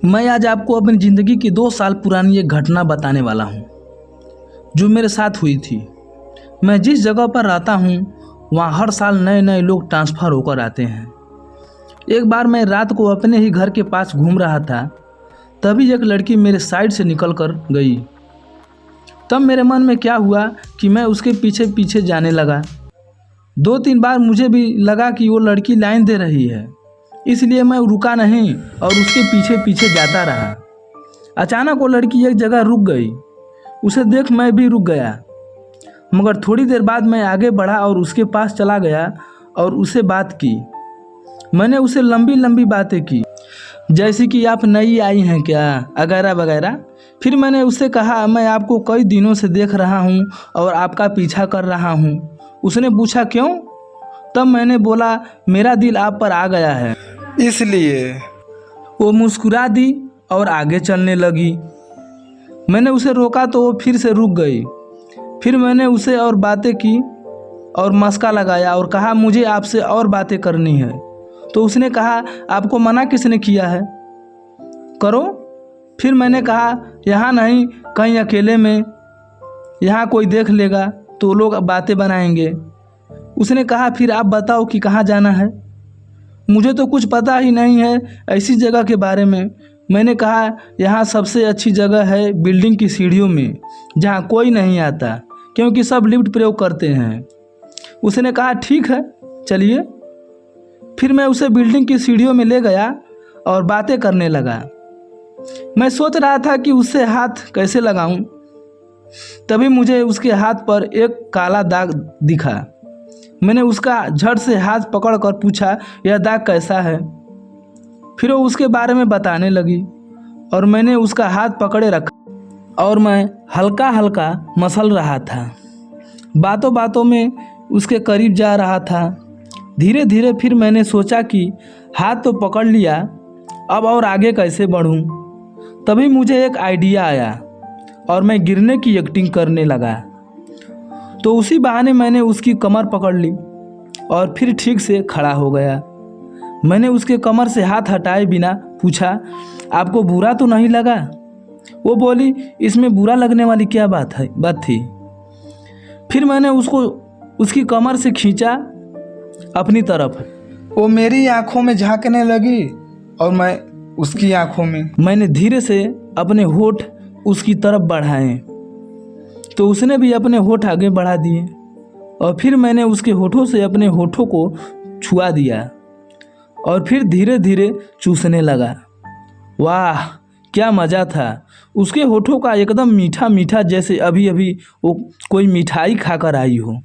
मैं आज आपको अपनी ज़िंदगी की 2 साल पुरानी एक घटना बताने वाला हूँ जो मेरे साथ हुई थी। मैं जिस जगह पर रहता हूँ वहाँ हर साल नए नए लोग ट्रांसफ़र होकर आते हैं। एक बार मैं रात को अपने ही घर के पास घूम रहा था, तभी एक लड़की मेरे साइड से निकल कर गई। तब मेरे मन में क्या हुआ कि मैं उसके पीछे पीछे जाने लगा। 2-3 बार मुझे भी लगा कि वो लड़की लाइन दे रही है, इसलिए मैं रुका नहीं और उसके पीछे पीछे जाता रहा। अचानक वो लड़की एक जगह रुक गई। उसे देख मैं भी रुक गया, मगर थोड़ी देर बाद मैं आगे बढ़ा और उसके पास चला गया और उससे बात की। मैंने उसे लंबी लंबी बातें की, जैसे कि आप नई आई हैं क्या, वगैरह वगैरह। फिर मैंने उससे कहा मैं आपको कई दिनों से देख रहा हूँ और आपका पीछा कर रहा हूँ। उसने पूछा क्यों? तब मैंने बोला मेरा दिल आप पर आ गया है, इसलिए। वो मुस्कुरा दी और आगे चलने लगी। मैंने उसे रोका तो वो फिर से रुक गई। फिर मैंने उसे और बातें की और मस्का लगाया और कहा मुझे आपसे और बातें करनी है। तो उसने कहा आपको मना किसने किया है, करो। फिर मैंने कहा यहाँ नहीं, कहीं अकेले में, यहाँ कोई देख लेगा तो लोग बातें बनाएंगे। उसने कहा फिर आप बताओ कि कहाँ जाना है, मुझे तो कुछ पता ही नहीं है ऐसी जगह के बारे में। मैंने कहा यहाँ सबसे अच्छी जगह है बिल्डिंग की सीढ़ियों में, जहाँ कोई नहीं आता क्योंकि सब लिफ्ट प्रयोग करते हैं। उसने कहा ठीक है चलिए। फिर मैं उसे बिल्डिंग की सीढ़ियों में ले गया और बातें करने लगा। मैं सोच रहा था कि उससे हाथ कैसे लगाऊं, तभी मुझे उसके हाथ पर एक काला दाग दिखा। मैंने उसका झट से हाथ पकड़कर पूछा यह दाग कैसा है। फिर वो उसके बारे में बताने लगी और मैंने उसका हाथ पकड़े रखा और मैं हल्का हल्का मसल रहा था। बातों बातों में उसके करीब जा रहा था। धीरे धीरे फिर मैंने सोचा कि हाथ तो पकड़ लिया, अब और आगे कैसे बढ़ूं। तभी मुझे एक आइडिया आया और मैं गिरने की एक्टिंग करने लगा। तो उसी बहाने मैंने उसकी कमर पकड़ ली और फिर ठीक से खड़ा हो गया। मैंने उसके कमर से हाथ हटाए बिना पूछा आपको बुरा तो नहीं लगा? वो बोली इसमें बुरा लगने वाली क्या बात थी। फिर मैंने उसकी कमर से खींचा अपनी तरफ। वो मेरी आंखों में झांकने लगी और मैं उसकी आंखों में। मैंने धीरे से अपने होठ उसकी तरफ बढ़ाए तो उसने भी अपने होठ आगे बढ़ा दिए और फिर मैंने उसके होठों से अपने होठों को छुआ दिया और फिर धीरे धीरे चूसने लगा। वाह क्या मज़ा था। उसके होठों का एकदम मीठा मीठा, जैसे अभी अभी वो कोई मिठाई खाकर आई हो।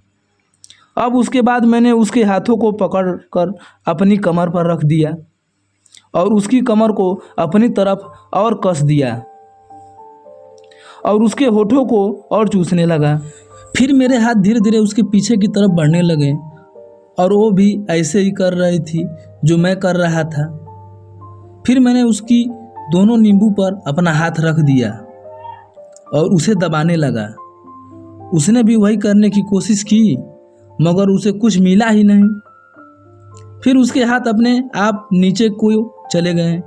अब उसके बाद मैंने उसके हाथों को पकड़कर अपनी कमर पर रख दिया और उसकी कमर को अपनी तरफ और कस दिया और उसके होठों को और चूसने लगा। फिर मेरे हाथ धीरे धीरे उसके पीछे की तरफ बढ़ने लगे और वो भी ऐसे ही कर रही थी जो मैं कर रहा था। फिर मैंने उसकी दोनों नींबू पर अपना हाथ रख दिया और उसे दबाने लगा। उसने भी वही करने की कोशिश की, मगर उसे कुछ मिला ही नहीं। फिर उसके हाथ अपने आप नीचे को चले गए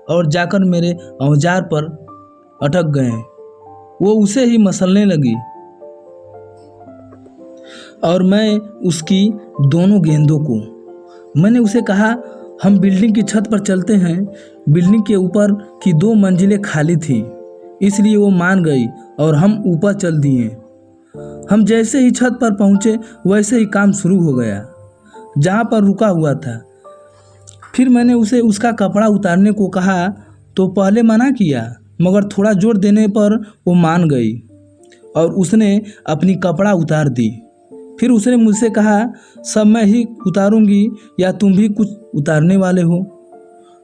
और जाकर मेरे औजार पर अटक गए। वो उसे ही मसलने लगी और मैं उसकी दोनों गेंदों को। मैंने उसे कहा हम बिल्डिंग की छत पर चलते हैं। बिल्डिंग के ऊपर की 2 मंजिलें खाली थी, इसलिए वो मान गई और हम ऊपर चल दिए। हम जैसे ही छत पर पहुँचे वैसे ही काम शुरू हो गया जहाँ पर रुका हुआ था। फिर मैंने उसे उसका कपड़ा उतारने को कहा तो पहले मना किया, मगर थोड़ा जोर देने पर वो मान गई और उसने अपनी कपड़ा उतार दी। फिर उसने मुझसे कहा सब मैं ही उतारूंगी या तुम भी कुछ उतारने वाले हो?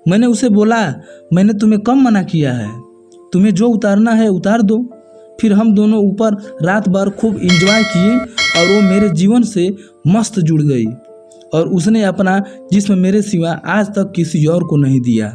मैंने उसे बोला मैंने तुम्हें कब मना किया है, तुम्हें जो उतारना है उतार दो। फिर हम दोनों ऊपर रात भर खूब एंजॉय किए और वो मेरे जीवन से मस्त जुड़ गई और उसने अपना जिस्म मेरे सिवा आज तक किसी और को नहीं दिया।